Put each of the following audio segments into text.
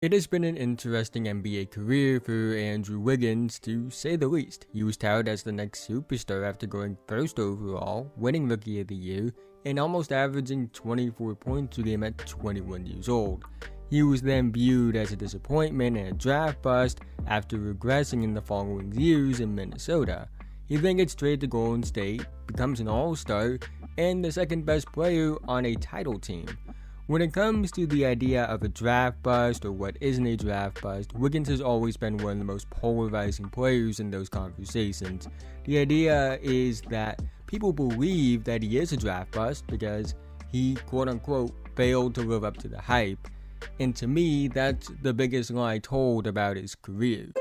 It has been an interesting NBA career for Andrew Wiggins, to say the least. He was touted as the next superstar after going first overall, winning Rookie of the Year, and almost averaging 24 points a game at 21 years old. He was then viewed as a disappointment and a draft bust after regressing in the following years in Minnesota. He then gets traded to Golden State, becomes an all-star, and the second best player on a title team. When it comes to the idea of a draft bust or what isn't a draft bust, Wiggins has always been one of the most polarizing players in those conversations. The idea is that people believe that he is a draft bust because he quote-unquote failed to live up to the hype, and to me, that's the biggest lie told about his career.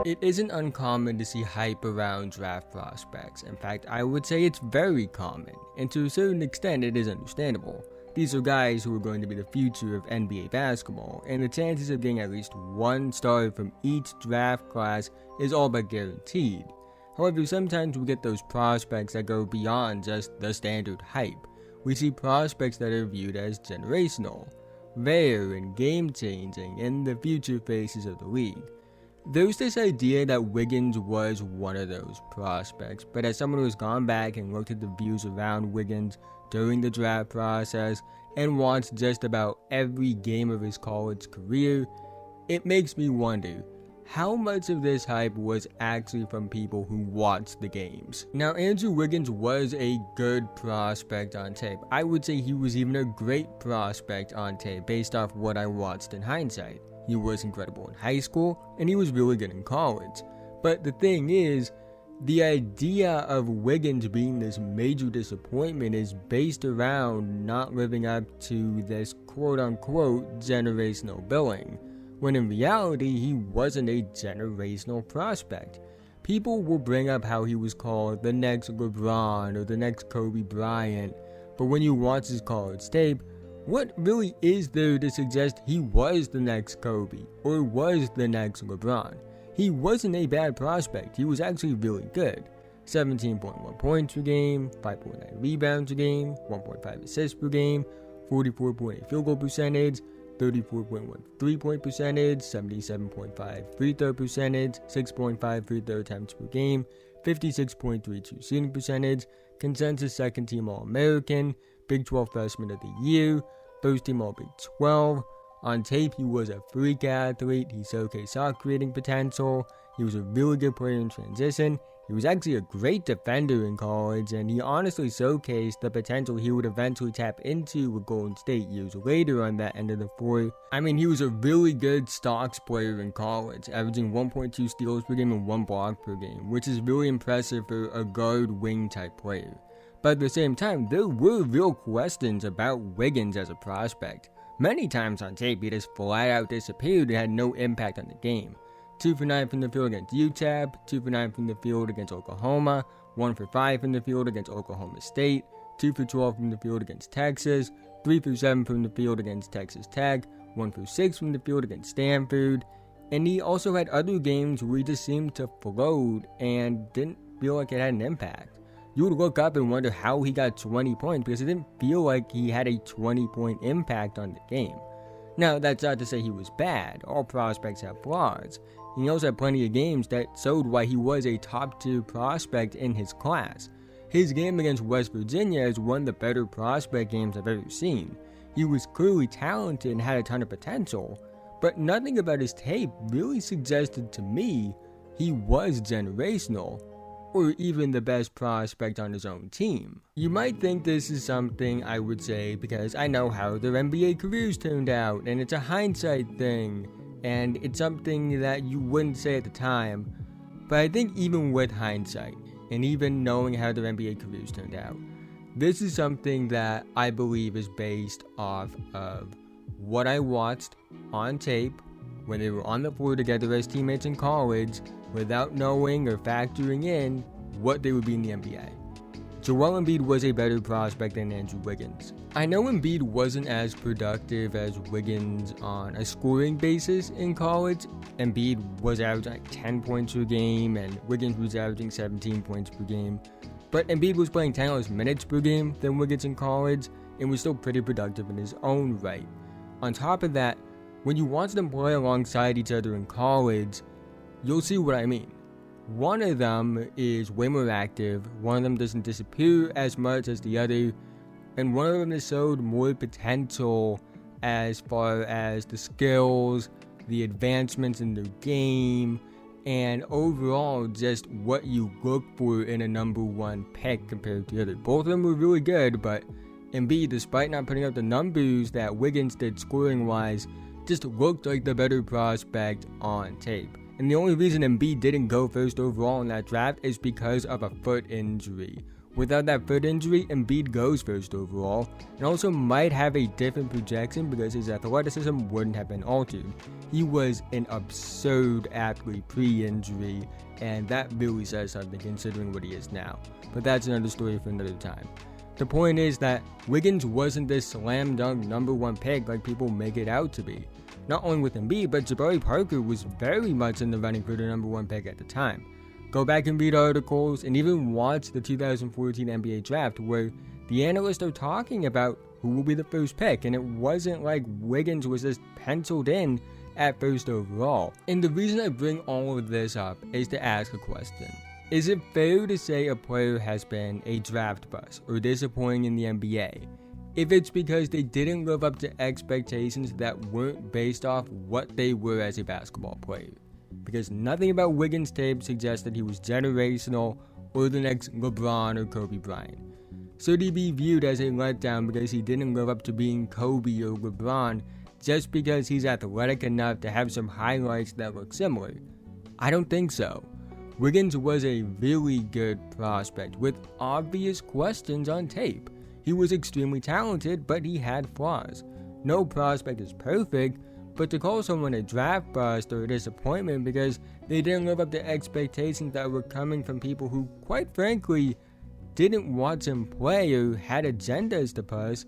It isn't uncommon to see hype around draft prospects. In fact, I would say it's very common, and to a certain extent it is understandable. These are guys who are going to be the future of NBA basketball, and the chances of getting at least one star from each draft class is all but guaranteed. However, sometimes we get those prospects that go beyond just the standard hype. We see prospects that are viewed as generational, rare, and game-changing, and the future faces of the league. There's this idea that Wiggins was one of those prospects, but as someone who has gone back and looked at the views around Wiggins during the draft process and watched just about every game of his college career, it makes me wonder how much of this hype was actually from people who watched the games. Now, Andrew Wiggins was a good prospect on tape. I would say he was even a great prospect on tape based off what I watched in hindsight. He was incredible in high school, and he was really good in college. But the thing is, the idea of Wiggins being this major disappointment is based around not living up to this quote-unquote generational billing, when in reality, he wasn't a generational prospect. People will bring up how he was called the next LeBron or the next Kobe Bryant, but when you watch his college tape, what really is there to suggest he was the next Kobe or was the next LeBron? He wasn't a bad prospect, he was actually really good. 17.1 points per game, 5.9 rebounds per game, 1.5 assists per game, 44.8 field goal percentage, 34.1 3-point percentage, 77.5 free throw percentage, 6.5 free throw attempts per game, 56.32 shooting percentage, consensus second team All-American, Big 12 Freshman of the Year, first team All Big 12. On tape, he was a freak athlete, he showcased shot creating potential, he was a really good player in transition, he was actually a great defender in college, and he honestly showcased the potential he would eventually tap into with Golden State years later on that end of the floor. I mean, he was a really good stocks player in college, averaging 1.2 steals per game and 1 block per game, which is really impressive for a guard wing type player. But at the same time, there were real questions about Wiggins as a prospect. Many times on tape, he just flat out disappeared and had no impact on the game. 2 for 9 from the field against UTEP, 2 for 9 from the field against Oklahoma, 1 for 5 from the field against Oklahoma State, 2 for 12 from the field against Texas, 3 for 7 from the field against Texas Tech, 1 for 6 from the field against Stanford, and he also had other games where he just seemed to float and didn't feel like it had an impact. You would look up and wonder how he got 20 points because it didn't feel like he had a 20-point impact on the game. Now, that's not to say he was bad. All prospects have flaws. And he also had plenty of games that showed why he was a top-tier prospect in his class. His game against West Virginia is one of the better prospect games I've ever seen. He was clearly talented and had a ton of potential, but nothing about his tape really suggested to me he was generational, or even the best prospect on his own team. You might think this is something I would say because I know how their NBA careers turned out, and it's a hindsight thing, and it's something that you wouldn't say at the time, but I think even with hindsight, and even knowing how their NBA careers turned out, this is something that I believe is based off of what I watched on tape when they were on the floor together as teammates in college, without knowing or factoring in what they would be in the NBA. Joel Embiid was a better prospect than Andrew Wiggins. I know Embiid wasn't as productive as Wiggins on a scoring basis in college. Embiid was averaging like 10 points per game and Wiggins was averaging 17 points per game. But Embiid was playing 10 less minutes per game than Wiggins in college, and was still pretty productive in his own right. On top of that, when you watch them play alongside each other in college, you'll see what I mean. One of them is way more active, one of them doesn't disappear as much as the other, and one of them has showed more potential as far as the skills, the advancements in their game, and overall just what you look for in a number one pick compared to the other. Both of them were really good, but Embiid, despite not putting up the numbers that Wiggins did scoring-wise, just looked like the better prospect on tape. And the only reason Embiid didn't go first overall in that draft is because of a foot injury. Without that foot injury, Embiid goes first overall, and also might have a different projection because his athleticism wouldn't have been altered. He was an absurd athlete pre-injury, and that really says something considering what he is now. But that's another story for another time. The point is that Wiggins wasn't this slam dunk number one pick like people make it out to be. Not only with Embiid, but Jabari Parker was very much in the running for the number one pick at the time. Go back and read articles and even watch the 2014 NBA draft where the analysts are talking about who will be the first pick, and it wasn't like Wiggins was just penciled in at first overall. And the reason I bring all of this up is to ask a question. Is it fair to say a player has been a draft bust or disappointing in the NBA if it's because they didn't live up to expectations that weren't based off what they were as a basketball player? Because nothing about Wiggins' tape suggests that he was generational or the next LeBron or Kobe Bryant. Should he be viewed as a letdown because he didn't live up to being Kobe or LeBron just because he's athletic enough to have some highlights that look similar? I don't think so. Wiggins was a really good prospect with obvious questions on tape. He was extremely talented, but he had flaws. No prospect is perfect, but to call someone a draft bust or a disappointment because they didn't live up to expectations that were coming from people who, quite frankly, didn't watch him play or had agendas to push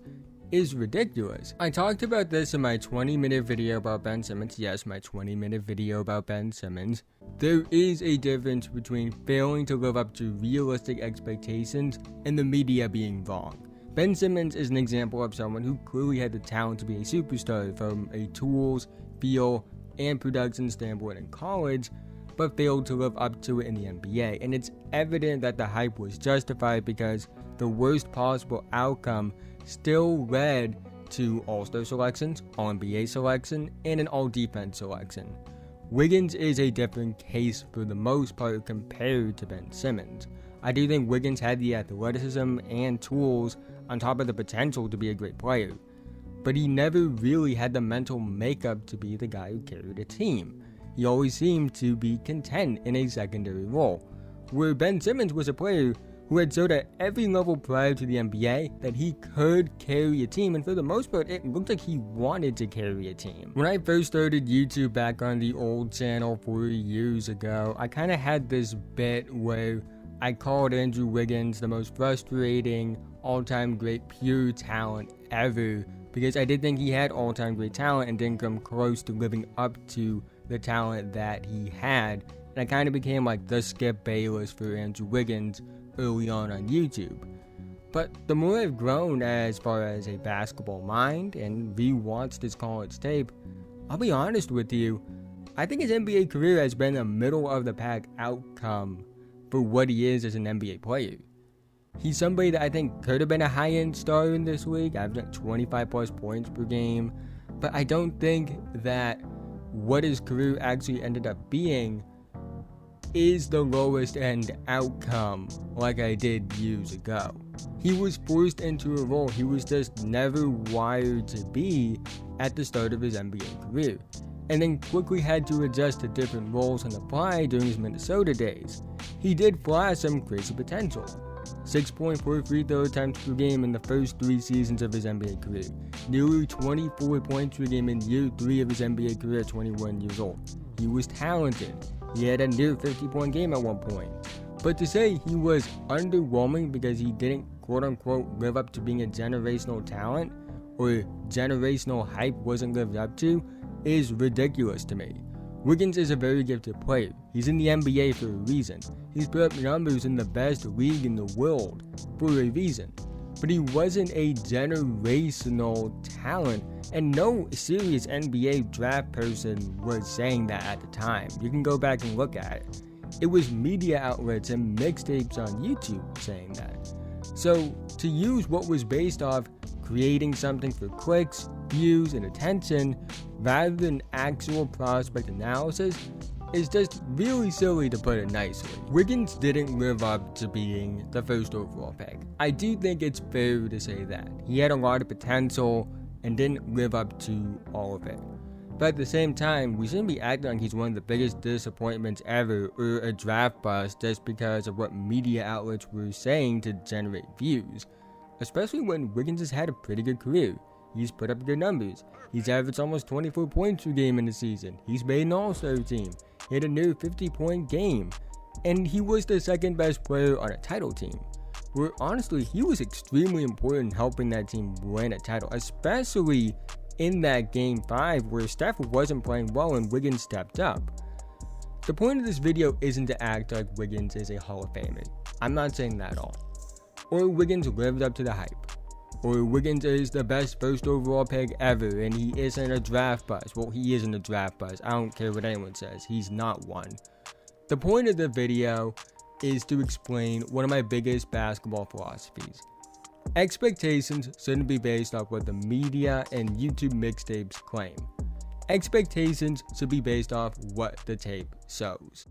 is ridiculous. I talked about this in my 20-minute video about Ben Simmons. Yes, my 20-minute video about Ben Simmons. There is a difference between failing to live up to realistic expectations and the media being wrong. Ben Simmons is an example of someone who clearly had the talent to be a superstar from a tools, feel, and production standpoint in college, but failed to live up to it in the NBA. And it's evident that the hype was justified because the worst possible outcome still led to All-Star selections, All-NBA selection, and an All-Defense selection. Wiggins is a different case for the most part compared to Ben Simmons. I do think Wiggins had the athleticism and tools on top of the potential to be a great player, but he never really had the mental makeup to be the guy who carried a team. He always seemed to be content in a secondary role, where Ben Simmons was a player who had showed at every level prior to the NBA that he could carry a team, and for the most part, it looked like he wanted to carry a team. When I first started YouTube back on the old channel 4 years ago, I kind of had this bit where I called Andrew Wiggins the most frustrating, all-time great pure talent ever, because I did think he had all-time great talent and didn't come close to living up to the talent that he had. And I kind of became like the Skip Bayless for Andrew Wiggins early on YouTube. But the more I've grown as far as a basketball mind and re-watched his college tape, I'll be honest with you, I think his NBA career has been a middle-of-the-pack outcome for what he is as an NBA player. He's somebody that I think could have been a high-end star in this league, averaging 25 plus points per game, but I don't think that what his career actually ended up being is the lowest end outcome like I did years ago. He was forced into a role he was just never wired to be at the start of his NBA career, and then quickly had to adjust to different roles on the fly during his Minnesota days. He did flash some crazy potential. 6.4 free throw attempts per game in the first 3 seasons of his NBA career. Nearly 24 points per game in year 3 of his NBA career at 21 years old. He was talented. He had a near 50-point game at one point. But to say he was underwhelming because he didn't quote-unquote live up to being a generational talent, or generational hype wasn't lived up to, is ridiculous to me. Wiggins is a very gifted player. He's in the NBA for a reason. He's put up numbers in the best league in the world for a reason. but he wasn't a generational talent, and no serious NBA draft person was saying that at the time. You can go back and look at it. It was media outlets and mixtapes on YouTube saying that. So to use what was based off creating something for clicks, views, and attention rather than actual prospect analysis is just really silly, to put it nicely. Wiggins didn't live up to being the first overall pick. I do think it's fair to say that. He had a lot of potential and didn't live up to all of it. But at the same time, we shouldn't be acting like he's one of the biggest disappointments ever or a draft bust just because of what media outlets were saying to generate views. Especially when Wiggins has had a pretty good career. He's put up good numbers. He's averaged almost 24 points per game in the season. He's made an all-star team. He had a near 50-point game. And he was the second best player on a title team. Where honestly, he was extremely important in helping that team win a title. Especially in that Game 5 where Steph wasn't playing well and Wiggins stepped up. The point of this video isn't to act like Wiggins is a Hall of Famer. I'm not saying that at all. Or Wiggins lived up to the hype. Or Wiggins is the best first overall pick ever and he isn't a draft bust. Well, he isn't a draft bust. I don't care what anyone says. He's not one. The point of the video is to explain one of my biggest basketball philosophies. Expectations shouldn't be based off what the media and YouTube mixtapes claim. Expectations should be based off what the tape shows.